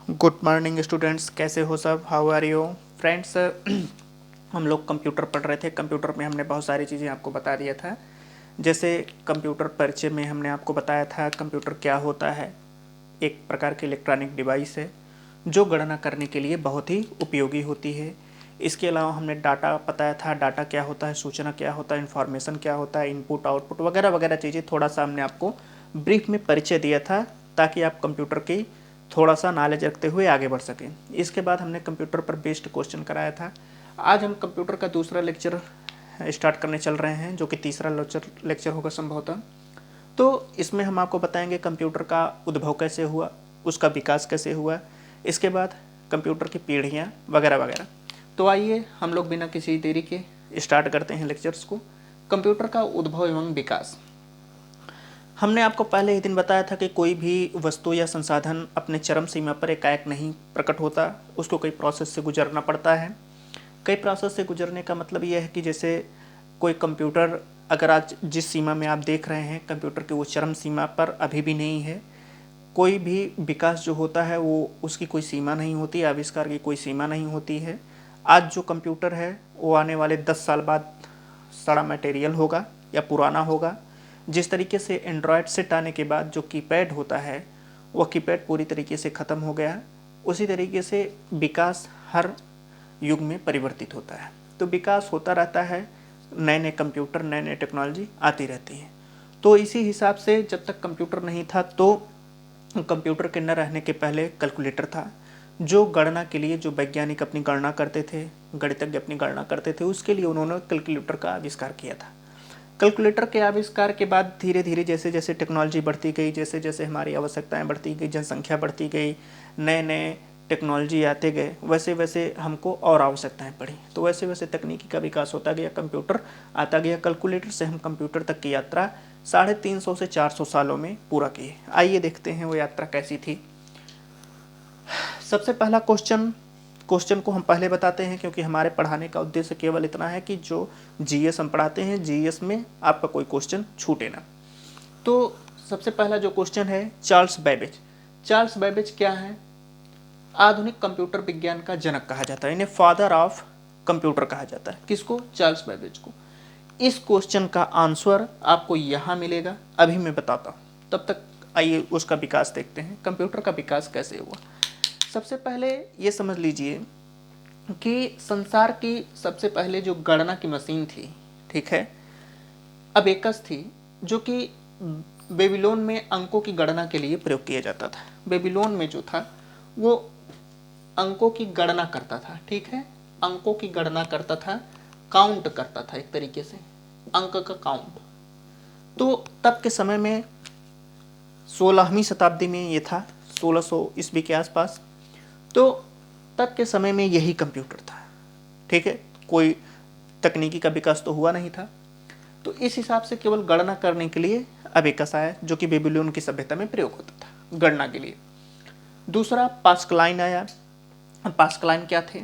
Good morning students, कैसे हो सब? How are you friends? हम लोग कंप्यूटर पढ़ रहे थे। कंप्यूटर में हमने बहुत सारी चीज़ें आपको बता दिया था। जैसे कंप्यूटर परिचय में हमने आपको बताया था कंप्यूटर क्या होता है। एक प्रकार की इलेक्ट्रॉनिक डिवाइस है जो गणना करने के लिए बहुत ही उपयोगी होती है। इसके अलावा हमने डाटा बताया था, डाटा क्या होता है, सूचना क्या होता है, इन्फॉर्मेशन क्या होता है, इनपुट आउटपुट वगैरह वगैरह चीज़ें थोड़ा सा हमने आपको ब्रीफ में परिचय दिया था ताकि आप कंप्यूटर की थोड़ा सा नॉलेज रखते हुए आगे बढ़ सकें। इसके बाद हमने कंप्यूटर पर बेस्ड क्वेश्चन कराया था। आज हम कंप्यूटर का दूसरा लेक्चर स्टार्ट करने चल रहे हैं, जो कि तीसरा लेक्चर होगा संभवतः। तो इसमें हम आपको बताएंगे कंप्यूटर का उद्भव कैसे हुआ, उसका विकास कैसे हुआ, इसके बाद कंप्यूटर की पीढ़ियाँ वगैरह वगैरह। तो आइए हम लोग बिना किसी देरी के स्टार्ट करते हैं लेक्चर्स को। कंप्यूटर का उद्भव एवं विकास। हमने आपको पहले ही दिन बताया था कि कोई भी वस्तु या संसाधन अपने चरम सीमा पर एकाएक नहीं प्रकट होता, उसको कई प्रोसेस से गुजरना पड़ता है। कई प्रोसेस से गुजरने का मतलब यह है कि जैसे कोई कंप्यूटर, अगर आज जिस सीमा में आप देख रहे हैं कंप्यूटर की, वो चरम सीमा पर अभी भी नहीं है। कोई भी विकास जो होता है वो उसकी कोई सीमा नहीं होती, आविष्कार की कोई सीमा नहीं होती है। आज जो कंप्यूटर है वो आने वाले 10 साल बाद सड़ा मटेरियल होगा या पुराना होगा। जिस तरीके से एंड्रॉयड सेट आने के बाद जो कीपैड होता है वह कीपैड पूरी तरीके से ख़त्म हो गया, उसी तरीके से विकास हर युग में परिवर्तित होता है। तो विकास होता रहता है, नए नए कंप्यूटर, नए नए टेक्नोलॉजी आती रहती है। तो इसी हिसाब से जब तक कंप्यूटर नहीं था तो कंप्यूटर के न रहने के पहले कैलकुलेटर था, जो गणना के लिए, जो वैज्ञानिक अपनी गणना करते थे, गणितज्ञ अपनी गणना करते थे, उसके लिए उन्होंने कैलकुलेटर का आविष्कार किया था। कैलकुलेटर के आविष्कार के बाद धीरे धीरे जैसे जैसे टेक्नोलॉजी बढ़ती गई, जैसे जैसे हमारी आवश्यकताएं बढ़ती गई, जनसंख्या बढ़ती गई, नए नए टेक्नोलॉजी आते गए, वैसे वैसे हमको और आवश्यकताएं पड़ी। तो वैसे वैसे तकनीकी का विकास होता गया, कंप्यूटर आता गया। कैलकुलेटर से हम कंप्यूटर तक की यात्रा 350 से 400 सालों में पूरा किए। आइए देखते हैं वो यात्रा कैसी थी। सबसे पहला क्वेश्चन को हम पहले बताते हैं, क्योंकि हमारे पढ़ाने का उद्देश्य केवल इतना है कि जो जीएस हम पढ़ाते हैं, जीएस में आपका कोई क्वेश्चन छूटे ना। तो सबसे पहला जो क्वेश्चन है, चार्ल्स बेबेज। चार्ल्स बेबेज क्या है? आधुनिक कंप्यूटर विज्ञान का जनक कहा जाता है, इन्हें फादर ऑफ कंप्यूटर कहा जाता है। किसको? चार्ल्स बेबेज को। इस क्वेश्चन का आंसर आपको यहाँ मिलेगा, अभी मैं बताता हूँ। तब तक आइए उसका विकास देखते हैं, कंप्यूटर का विकास कैसे हुआ। सबसे पहले ये समझ लीजिए कि संसार की सबसे पहले जो गणना की मशीन थी, ठीक है, अबेकस थी, जो कि बेबीलोन में अंकों की गणना के लिए प्रयोग किया जाता था। बेबीलोन में जो था वो अंकों की गणना करता था, ठीक है, अंकों की गणना करता था, काउंट करता था, एक तरीके से अंक का काउंट। तो तब के समय में 16वीं शताब्दी में ये था, 1600 ईस्वी के आसपास। तो तब के समय में यही कंप्यूटर था, ठीक है, कोई तकनीकी का विकास तो हुआ नहीं था। तो इस हिसाब से केवल गणना करने के लिए अबेकस आया, जो कि बेबीलोन की सभ्यता में प्रयोग होता था गणना के लिए। दूसरा पास्कलाइन आया। पास्कलाइन क्या थे?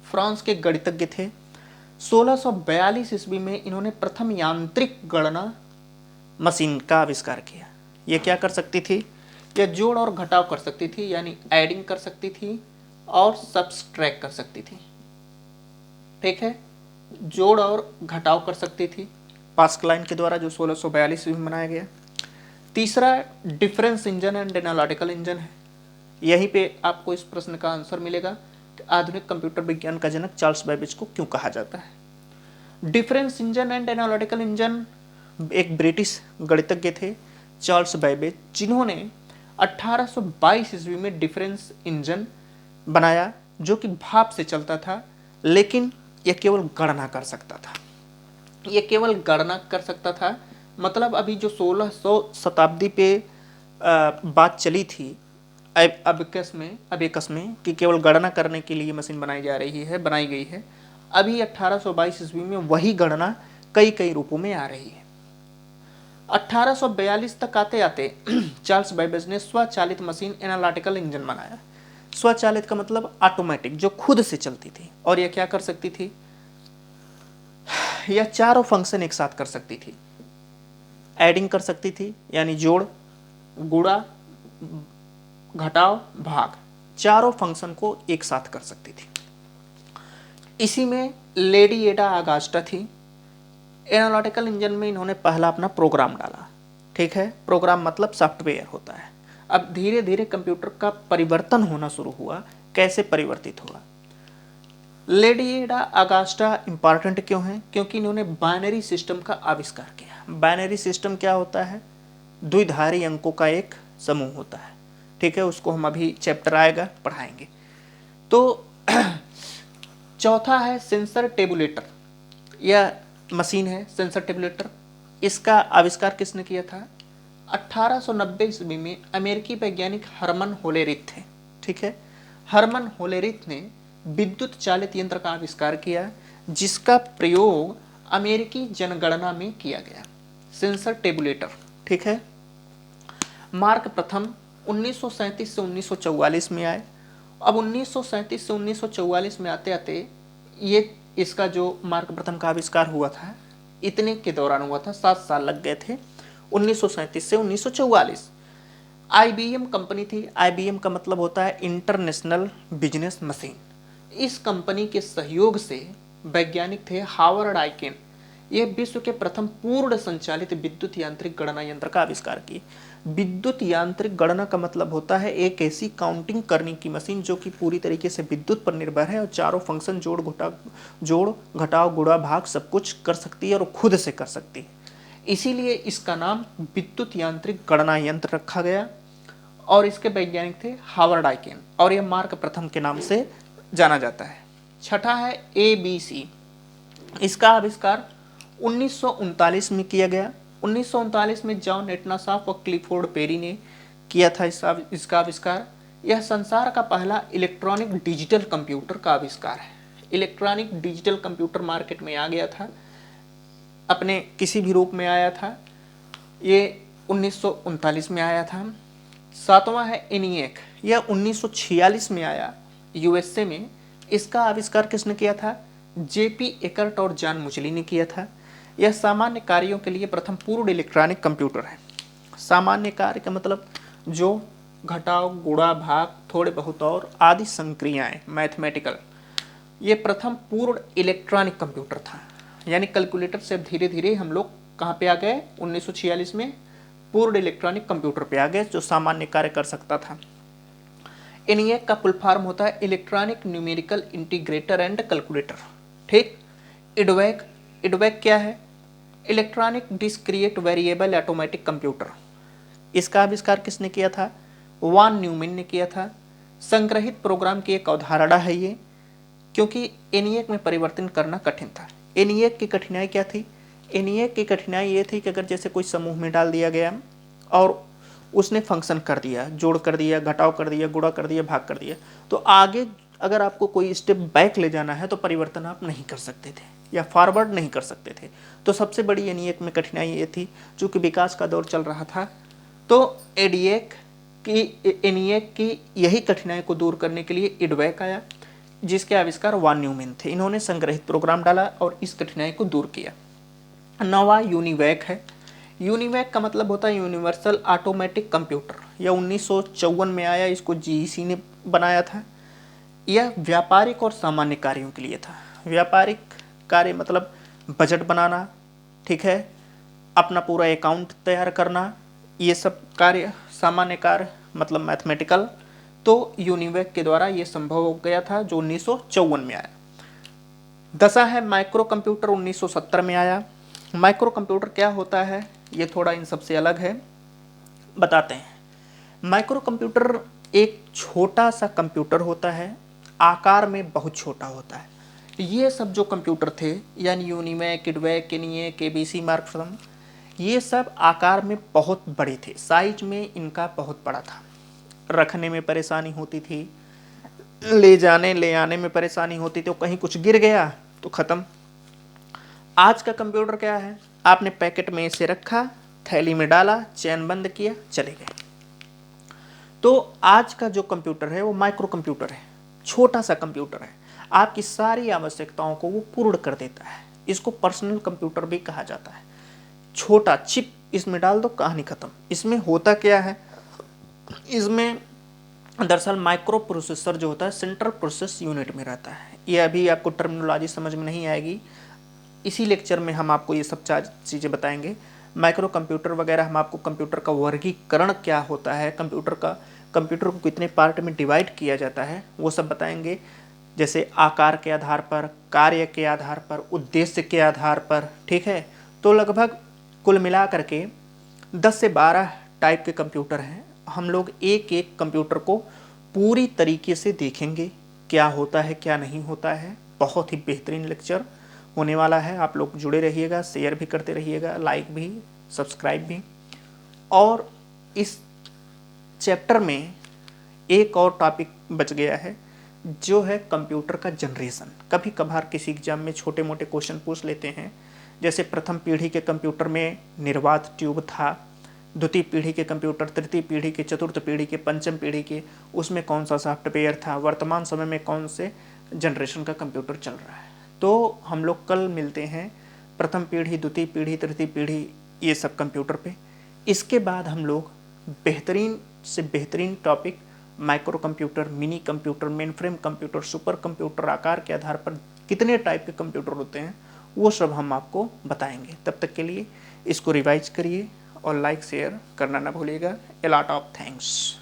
फ्रांस के गणितज्ञ थे। 1642 ईस्वी में इन्होंने प्रथम यांत्रिक गणना मशीन का आविष्कार किया। ये क्या कर सकती थी? यह जोड़ और घटाव कर सकती थी, यानी एडिंग कर सकती थी और सब्सट्रैक्ट कर सकती थी, ठीक है, जोड़ और घटाव कर सकती थी पास्कलाइन के द्वारा, जो 1642 में बनाया गया। तीसरा difference engine and analytical engine है। यहीं पे आपको इस प्रश्न का आंसर मिलेगा कि आधुनिक कंप्यूटर विज्ञान का जनक चार्ल्स बेबेज को क्यों कहा जाता है। Difference engine and analytical engine एक ब्रिटिश गणितज्ञ थे, चार्ल्स बेबेज, जिन्होंने 1822 ईस्वी में डिफरेंस इंजन बनाया, जो कि भाप से चलता था, लेकिन यह केवल गणना कर सकता था। यह केवल गणना कर सकता था, मतलब अभी जो 1600 शताब्दी पे बात चली थी अबेकस में कि केवल गणना करने के लिए मशीन बनाई गई है, अभी 1822 ईस्वी में वही गणना कई कई रूपों में आ रही है। 1842 तक आते आते चार्ल्स बेबेज ने स्वचालित मशीन एनालिटिकल इंजन बनाया। स्वचालित का मतलब ऑटोमेटिक, जो खुद से चलती थी। और यह क्या कर सकती थी? यह चारों फंक्शन एक साथ कर सकती थी। एडिंग कर सकती थी, यानी जोड़, गुणा, घटाव, भाग, चारों फंक्शन को एक साथ कर सकती थी। इसी में लेडी एडा अगास्टा थी। एनालिटिकल इंजन में इन्होंने पहला अपना प्रोग्राम डाला। ठीक है, प्रोग्राम मतलब सॉफ्टवेयर होता है। अब धीरे धीरे कंप्यूटर का परिवर्तन होना शुरू हुआ। कैसे परिवर्तित हुआ? लेडी एडा अगास्टा इंपॉर्टेंट क्यों है? क्योंकि इन्होंने बाइनरी सिस्टम का आविष्कार किया। बाइनरी सिस्टम क्या होता है? द्विधारी अंकों का एक समूह होता है। ठीक है, उसको हम अभी चैप्टर आएगा पढ़ाएंगे। तो चौथा है सेंसर टेबुलेटर, यह मशीन है सेंसर टेबुलेटर। इसका आविष्कार किसने किया था? 1890 ईस्वी में अमेरिकी वैज्ञानिक हरमन होलेरिथ थे। ठीक है, हरमन होलेरिथ ने विद्युत चालित यंत्र का आविष्कार किया, जिसका प्रयोग अमेरिकी जनगणना में किया गया। Sensor tabulator. ठीक है, मार्क प्रथम 1937 से 1944 में आए। अब 1937 से 1944 में आते आते ये इसका जो मार्क प्रथम का आविष्कार हुआ था, इतने के दौरान हुआ था, 7 साल लग गए थे। 1937 से 1944 IBM कंपनी थी। IBM का मतलब होता है इंटरनेशनल बिजनेस मशीन। इस कंपनी के सहयोग से वैज्ञानिक थे हावर्ड आइकेन। ये विश्व के प्रथम पूर्ण संचालित विद्युत यांत्रिक गणना यंत्र का आविष्कार किए। विद्युत यांत्रिक गणना का मतलब होता है एक ऐसी काउंटिंग करने की मशीन जो कि पूरी तरीके से विद्युत पर निर्भर है और चारों फंक्शन जोड़ घटाव गुणा भाग सब कुछ कर सकती है और खुद से कर सकती है। इसीलिए इसका नाम विद्युत यांत्रिक गणना यंत्र रखा गया और इसके वैज्ञानिक थे हावर्ड आइकेन और यह मार्क प्रथम के नाम से जाना जाता है। छठा है ABC। इसका आविष्कार 1939 में किया गया। 1939 में जॉन एटनासॉफ और क्लिफोर्ड पेरी ने किया था इसका आविष्कार। यह संसार का पहला इलेक्ट्रॉनिक डिजिटल कंप्यूटर का आविष्कार है। इलेक्ट्रॉनिक डिजिटल कंप्यूटर मार्केट में आ गया था, अपने किसी भी रूप में आया था। ये 1939 में आया था। सातवां है ENIAC। यह 1946 में आया USA में। इसका आविष्कार किसने किया था? JP एकर्ट और जॉन मुचली ने किया था। यह सामान्य कार्यों के लिए प्रथम पूर्ण इलेक्ट्रॉनिक कंप्यूटर है। सामान्य कार्य का मतलब जो घटाव गुणा भाग थोड़े बहुत और आदि संक्रियाएं, मैथमेटिकल, ये प्रथम पूर्ण इलेक्ट्रॉनिक कंप्यूटर था। यानी कैलकुलेटर से धीरे धीरे हम लोग कहाँ पे आ गए? 1946 में पूर्ण इलेक्ट्रॉनिक कंप्यूटर पे आ गए जो सामान्य कार्य कर सकता था। ENIAC का फुल फॉर्म होता है electronic numerical integrator and calculator. ठीक। IDVAC क्या है? Electronic discrete variable automatic computer. इसका आविष्कार किसने किया था? वॉन न्यूमैन ने किया था। संग्रहित प्रोग्राम की एक अवधारणा है ये, क्योंकि ENIAC में परिवर्तन करना कठिन था। ENIAC की कठिनाई क्या थी? ENIAC की कठिनाई ये थी कि अगर जैसे कोई समूह में डाल दिया गया और उसने फंक्शन कर दिया, जोड़ कर दिया, घटाव कर दिया, गुणा कर दिया, भाग कर दिया, तो आगे अगर आपको कोई स्टेप बैक ले जाना है तो परिवर्तन आप नहीं कर सकते थे या फॉरवर्ड नहीं कर सकते थे। तो सबसे बड़ी ENIAC में कठिनाई ये थी, चूँकि विकास का दौर चल रहा था, तो ENIAC की यही कठिनाई को दूर करने के लिए IDVAC आया, जिसके आविष्कार वॉन न्यूमैन थे। इन्होंने संग्रहित प्रोग्राम डाला और इस कठिनाई को दूर किया। नवा UNIVAC है। UNIVAC का मतलब होता है यूनिवर्सल ऑटोमेटिक कंप्यूटर। यह 1954 में आया, इसको GEC ने बनाया था। यह व्यापारिक और सामान्य कार्यों के लिए था। व्यापारिक कार्य मतलब बजट बनाना, ठीक है, अपना पूरा अकाउंट तैयार करना, ये सब कार्य। सामान्य कार्य मतलब मैथमेटिकल, तो UNIVAC के द्वारा ये संभव हो गया था, जो 1954 में आया। 10 है माइक्रो कंप्यूटर, 1970 में आया। माइक्रो कंप्यूटर क्या होता है, ये थोड़ा इन सबसे अलग है, बताते हैं। माइक्रो कंप्यूटर एक छोटा सा कंप्यूटर होता है, आकार में बहुत छोटा होता है। ये सब जो कंप्यूटर थे, यानी UNIVAC, IDVAC, ENIAC, ABC, mark प्रथम, ये सब आकार में बहुत बड़े थे, साइज में इनका बहुत बड़ा था। रखने में परेशानी होती थी, ले आने में परेशानी होती थी, कहीं कुछ गिर गया तो ख़त्म। आज का कंप्यूटर क्या है? आपने पैकेट में इसे रखा, थैली में डाला, चैन बंद किया, चले गए। तो आज का जो कंप्यूटर है वो माइक्रो कंप्यूटर है, छोटा सा कंप्यूटर है, आपकी सारी आवश्यकताओं को वो पूर्ण कर देता है। इसको पर्सनल कंप्यूटर भी कहा जाता है। छोटा चिप इसमें डाल दो, कहानी खत्म। इसमें होता क्या है? इसमें दरअसल माइक्रो प्रोसेसर जो होता है सेंट्रल प्रोसेस यूनिट में रहता है। ये अभी आपको टर्मिनोलॉजी समझ में नहीं आएगी, इसी लेक्चर में हम आपको ये सब चीज़ें बताएंगे। माइक्रो कंप्यूटर वगैरह हम आपको कंप्यूटर का वर्गीकरण क्या होता है, कंप्यूटर को कितने पार्ट में डिवाइड किया जाता है, वो सब बताएंगे। जैसे आकार के आधार पर, कार्य के आधार पर, उद्देश्य के आधार पर, ठीक है। तो लगभग कुल मिला करके 10 से 12 टाइप के कंप्यूटर हैं। हम लोग एक एक कंप्यूटर को पूरी तरीके से देखेंगे, क्या होता है क्या नहीं होता है। बहुत ही बेहतरीन लेक्चर होने वाला है, आप लोग जुड़े रहिएगा, शेयर भी करते रहिएगा, लाइक भी, सब्सक्राइब भी। और इस चैप्टर में एक और टॉपिक बच गया है, जो है कंप्यूटर का जनरेशन। कभी कभार किसी एग्जाम में छोटे मोटे क्वेश्चन पूछ लेते हैं, जैसे प्रथम पीढ़ी के कंप्यूटर में निर्वात ट्यूब था, द्वितीय पीढ़ी के कंप्यूटर, तृतीय पीढ़ी के, चतुर्थ पीढ़ी के, पंचम पीढ़ी के, उसमें कौन सा सॉफ्टवेयर था, वर्तमान समय में कौन से जनरेशन का कंप्यूटर चल रहा है। तो हम लोग कल मिलते हैं प्रथम पीढ़ी, द्वितीय पीढ़ी, तृतीय पीढ़ी, ये सब कंप्यूटर पे। इसके बाद हम लोग बेहतरीन से बेहतरीन topic micro computer, mini computer, main frame computer, super computer, आकार के आधार पर कितने टाइप के कंप्यूटर होते हैं, वो सब हम आपको बताएंगे। तब तक के लिए इसको रिवाइज करिए और लाइक शेयर करना ना भूलिएगा। A lot of thanks.